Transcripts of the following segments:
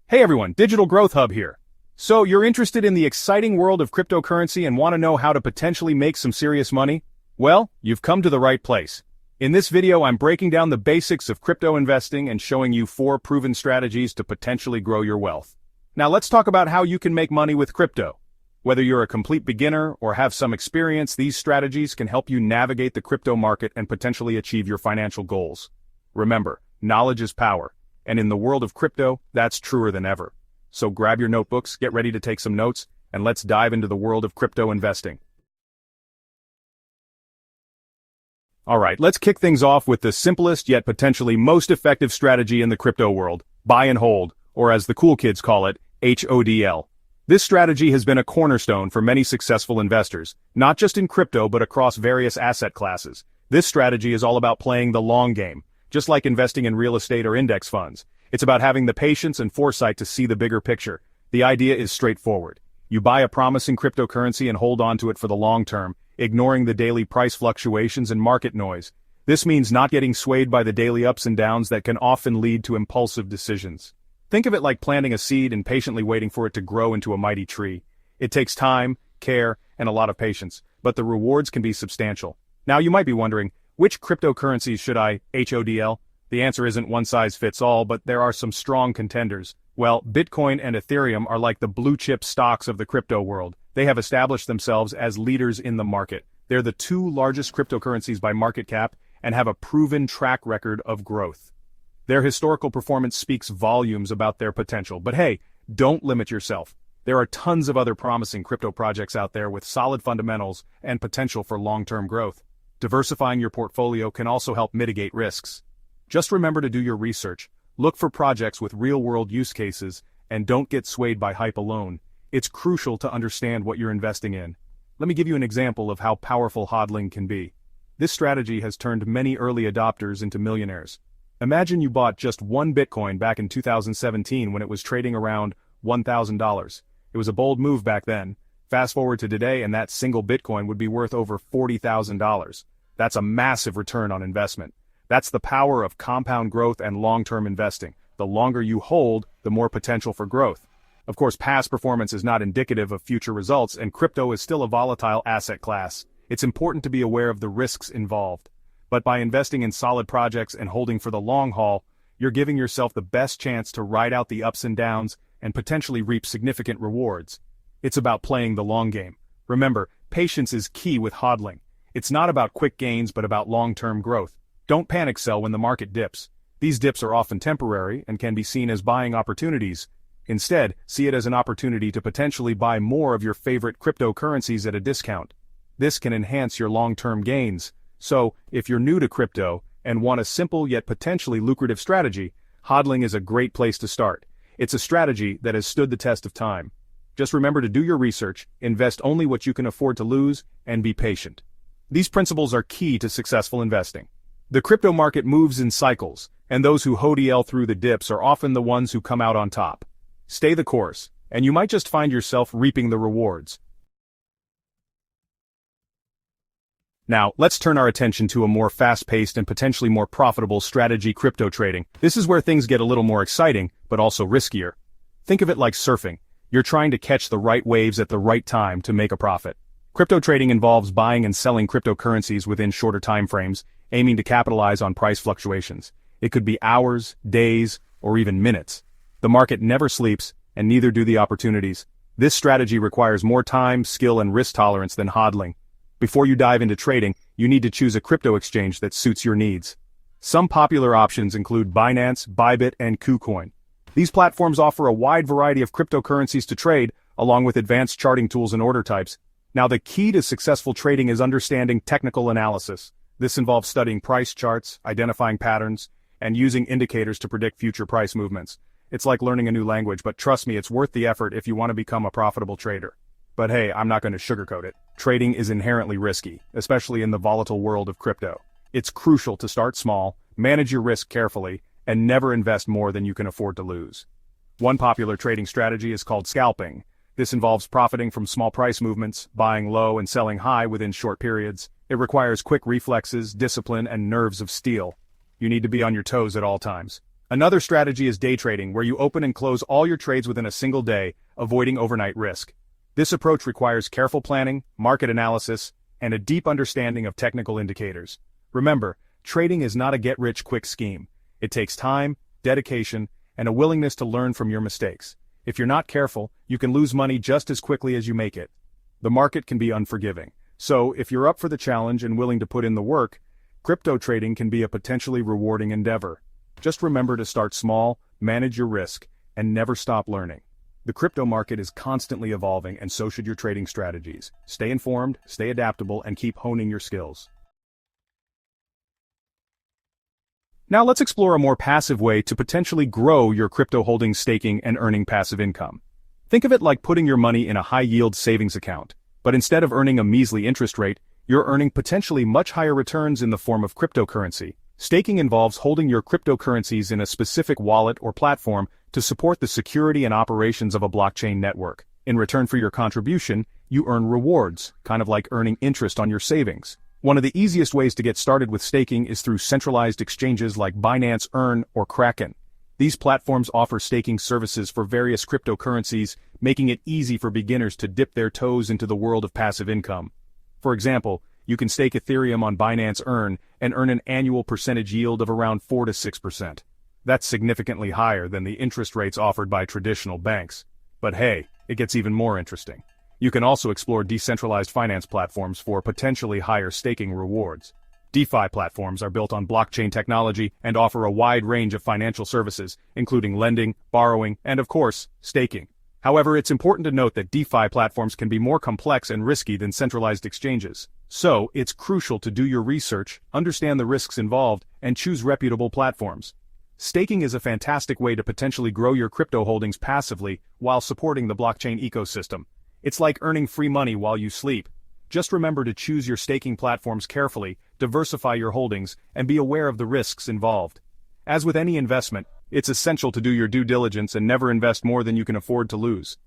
Hey everyone, Digital Growth Hub here. So you're interested in the exciting world of cryptocurrency and want to know how to potentially make some serious money? Well, you've come to the right place. In this video, I'm breaking down the basics of crypto investing and showing you 4 proven strategies to potentially grow your wealth. Now let's talk about how you can make money with crypto. Whether you're a complete beginner or have some experience, these strategies can help you navigate the crypto market and potentially achieve your financial goals. Remember, knowledge is power. And in the world of crypto, that's truer than ever. So grab your notebooks, get ready to take some notes, and let's dive into the world of crypto investing. Alright, let's kick things off with the simplest yet potentially most effective strategy in the crypto world, buy and hold, or as the cool kids call it, HODL. This strategy has been a cornerstone for many successful investors, not just in crypto but across various asset classes. This strategy is all about playing the long game. Just like investing in real estate or index funds, it's about having the patience and foresight to see the bigger picture. The idea is straightforward. You buy a promising cryptocurrency and hold on to it for the long term, ignoring the daily price fluctuations and market noise. This means not getting swayed by the daily ups and downs that can often lead to impulsive decisions. Think of it like planting a seed and patiently waiting for it to grow into a mighty tree. It takes time, care, and a lot of patience, but the rewards can be substantial. Now you might be wondering, which cryptocurrencies should I HODL? The answer isn't one size fits all, but there are some strong contenders. Well, Bitcoin and Ethereum are like the blue-chip stocks of the crypto world. They have established themselves as leaders in the market. They're the 2 largest cryptocurrencies by market cap and have a proven track record of growth. Their historical performance speaks volumes about their potential. But hey, don't limit yourself. There are tons of other promising crypto projects out there with solid fundamentals and potential for long-term growth. Diversifying your portfolio can also help mitigate risks. Just remember to do your research, look for projects with real-world use cases, and don't get swayed by hype alone. It's crucial to understand what you're investing in. Let me give you an example of how powerful hodling can be. This strategy has turned many early adopters into millionaires. Imagine you bought just 1 Bitcoin back in 2017 when it was trading around $1,000. It was a bold move back then. Fast forward to today and that single Bitcoin would be worth over $40,000. That's a massive return on investment. That's the power of compound growth and long-term investing. The longer you hold, the more potential for growth. Of course, past performance is not indicative of future results, and crypto is still a volatile asset class. It's important to be aware of the risks involved. But by investing in solid projects and holding for the long haul, you're giving yourself the best chance to ride out the ups and downs and potentially reap significant rewards. It's about playing the long game. Remember, patience is key with hodling. It's not about quick gains but about long-term growth. Don't panic sell when the market dips. These dips are often temporary and can be seen as buying opportunities. Instead, see it as an opportunity to potentially buy more of your favorite cryptocurrencies at a discount. This can enhance your long-term gains. So, if you're new to crypto and want a simple yet potentially lucrative strategy, hodling is a great place to start. It's a strategy that has stood the test of time. Just remember to do your research, invest only what you can afford to lose, and be patient. These principles are key to successful investing. The crypto market moves in cycles, and those who HODL through the dips are often the ones who come out on top. Stay the course, and you might just find yourself reaping the rewards. Now, let's turn our attention to a more fast-paced and potentially more profitable strategy: crypto trading. This is where things get a little more exciting, but also riskier. Think of it like surfing. You're trying to catch the right waves at the right time to make a profit. Crypto trading involves buying and selling cryptocurrencies within shorter time frames, aiming to capitalize on price fluctuations. It could be hours, days, or even minutes. The market never sleeps, and neither do the opportunities. This strategy requires more time, skill, and risk tolerance than hodling. Before you dive into trading, you need to choose a crypto exchange that suits your needs. Some popular options include Binance, Bybit, and KuCoin. These platforms offer a wide variety of cryptocurrencies to trade, along with advanced charting tools and order types. Now, the key to successful trading is understanding technical analysis. This involves studying price charts, identifying patterns, and using indicators to predict future price movements. It's like learning a new language, but trust me, it's worth the effort if you want to become a profitable trader. But hey, I'm not going to sugarcoat it. Trading is inherently risky, especially in the volatile world of crypto. It's crucial to start small, manage your risk carefully, and never invest more than you can afford to lose. One popular trading strategy is called scalping. This involves profiting from small price movements, buying low and selling high within short periods. It requires quick reflexes, discipline, and nerves of steel. You need to be on your toes at all times. Another strategy is day trading, where you open and close all your trades within a single day, avoiding overnight risk. This approach requires careful planning, market analysis, and a deep understanding of technical indicators. Remember, trading is not a get-rich-quick scheme. It takes time, dedication, and a willingness to learn from your mistakes. If you're not careful, you can lose money just as quickly as you make it. The market can be unforgiving. So, if you're up for the challenge and willing to put in the work, crypto trading can be a potentially rewarding endeavor. Just remember to start small, manage your risk, and never stop learning. The crypto market is constantly evolving, and so should your trading strategies. Stay informed, stay adaptable, and keep honing your skills. Now let's explore a more passive way to potentially grow your crypto holdings, staking and earning passive income. Think of it like putting your money in a high-yield savings account, but instead of earning a measly interest rate, you're earning potentially much higher returns in the form of cryptocurrency. Staking involves holding your cryptocurrencies in a specific wallet or platform to support the security and operations of a blockchain network. In return for your contribution, you earn rewards, kind of like earning interest on your savings. One of the easiest ways to get started with staking is through centralized exchanges like Binance Earn or Kraken. These platforms offer staking services for various cryptocurrencies, making it easy for beginners to dip their toes into the world of passive income. For example, you can stake Ethereum on Binance Earn and earn an annual percentage yield of around 4 to 6%. That's significantly higher than the interest rates offered by traditional banks. But hey, it gets even more interesting. You can also explore decentralized finance platforms for potentially higher staking rewards. DeFi platforms are built on blockchain technology and offer a wide range of financial services, including lending, borrowing, and of course, staking. However, it's important to note that DeFi platforms can be more complex and risky than centralized exchanges. So, it's crucial to do your research, understand the risks involved, and choose reputable platforms. Staking is a fantastic way to potentially grow your crypto holdings passively while supporting the blockchain ecosystem. It's like earning free money while you sleep. Just remember to choose your staking platforms carefully, diversify your holdings, and be aware of the risks involved. As with any investment, it's essential to do your due diligence and never invest more than you can afford to lose.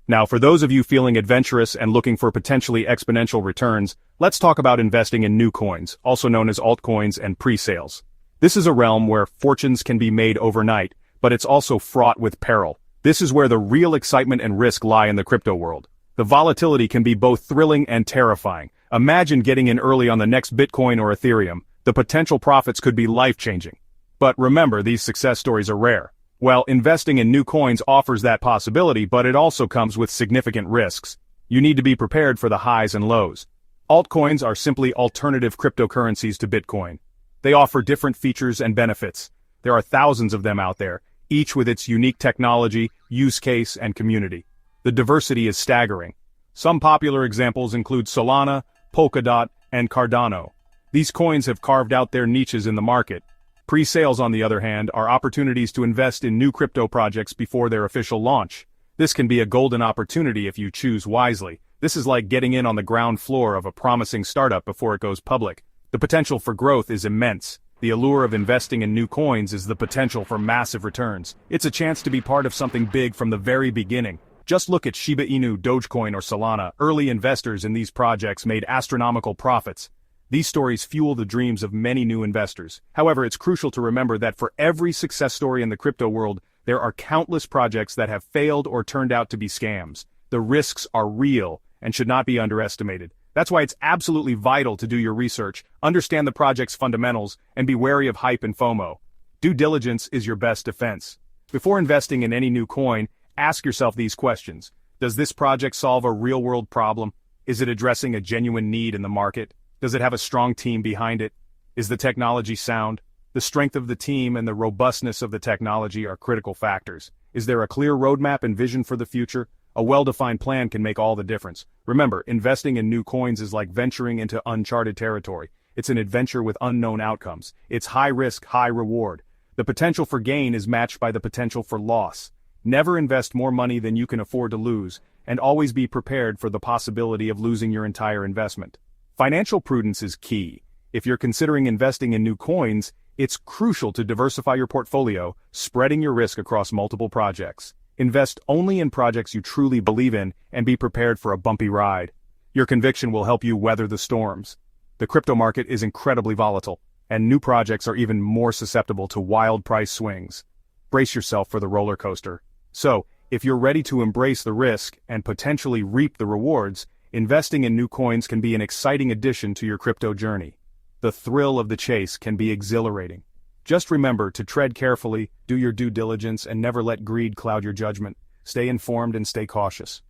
Now, for those of you feeling adventurous and looking for potentially exponential returns, let's talk about investing in new coins, also known as altcoins and pre-sales. This is a realm where fortunes can be made overnight, but it's also fraught with peril. This is where the real excitement and risk lie in the crypto world. The volatility can be both thrilling and terrifying. Imagine getting in early on the next Bitcoin or Ethereum. The potential profits could be life-changing. But remember, these success stories are rare. Well, investing in new coins offers that possibility, but it also comes with significant risks. You need to be prepared for the highs and lows. Altcoins are simply alternative cryptocurrencies to Bitcoin. They offer different features and benefits. There are thousands of them out there, each with its unique technology, use case, and community. The diversity is staggering. Some popular examples include Solana, Polkadot, and Cardano. These coins have carved out their niches in the market. Pre-sales, on the other hand, are opportunities to invest in new crypto projects before their official launch. This can be a golden opportunity if you choose wisely. This is like getting in on the ground floor of a promising startup before it goes public. The potential for growth is immense. The allure of investing in new coins is the potential for massive returns. It's a chance to be part of something big from the very beginning. Just look at Shiba Inu, Dogecoin, or Solana. Early investors in these projects made astronomical profits. These stories fuel the dreams of many new investors. However, it's crucial to remember that for every success story in the crypto world, there are countless projects that have failed or turned out to be scams. The risks are real and should not be underestimated. That's why it's absolutely vital to do your research, understand the project's fundamentals, and be wary of hype and FOMO. Due diligence is your best defense. Before investing in any new coin, ask yourself these questions. Does this project solve a real-world problem? Is it addressing a genuine need in the market? Does it have a strong team behind it? Is the technology sound? The strength of the team and the robustness of the technology are critical factors. Is there a clear roadmap and vision for the future? A well-defined plan can make all the difference. Remember, investing in new coins is like venturing into uncharted territory. It's an adventure with unknown outcomes. It's high risk, high reward. The potential for gain is matched by the potential for loss. Never invest more money than you can afford to lose, and always be prepared for the possibility of losing your entire investment. Financial prudence is key. If you're considering investing in new coins, it's crucial to diversify your portfolio, spreading your risk across multiple projects. Invest only in projects you truly believe in and be prepared for a bumpy ride. Your conviction will help you weather the storms. The crypto market is incredibly volatile. and new projects are even more susceptible to wild price swings. Brace yourself for the roller coaster. So, if you're ready to embrace the risk and potentially reap the rewards, investing in new coins can be an exciting addition to your crypto journey. The thrill of the chase can be exhilarating. Just remember to tread carefully, do your due diligence, and never let greed cloud your judgment. Stay informed and stay cautious.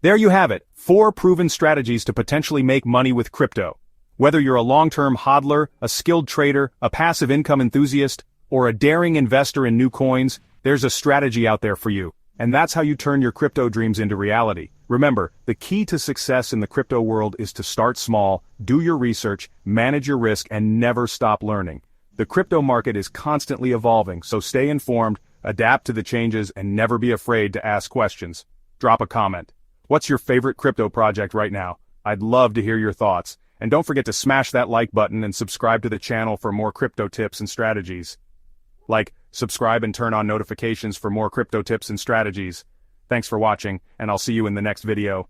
There you have it, 4 proven strategies to potentially make money with crypto. Whether you're a long-term hodler, a skilled trader, a passive income enthusiast, or a daring investor in new coins, there's a strategy out there for you. And that's how you turn your crypto dreams into reality. Remember, the key to success in the crypto world is to start small, do your research, manage your risk, and never stop learning. The crypto market is constantly evolving, so stay informed, adapt to the changes, and never be afraid to ask questions. Drop a comment. What's your favorite crypto project right now? I'd love to hear your thoughts. And don't forget to smash that like button and subscribe to the channel for more crypto tips and strategies. Like, subscribe and turn on notifications for more crypto tips and strategies. Thanks for watching, and I'll see you in the next video.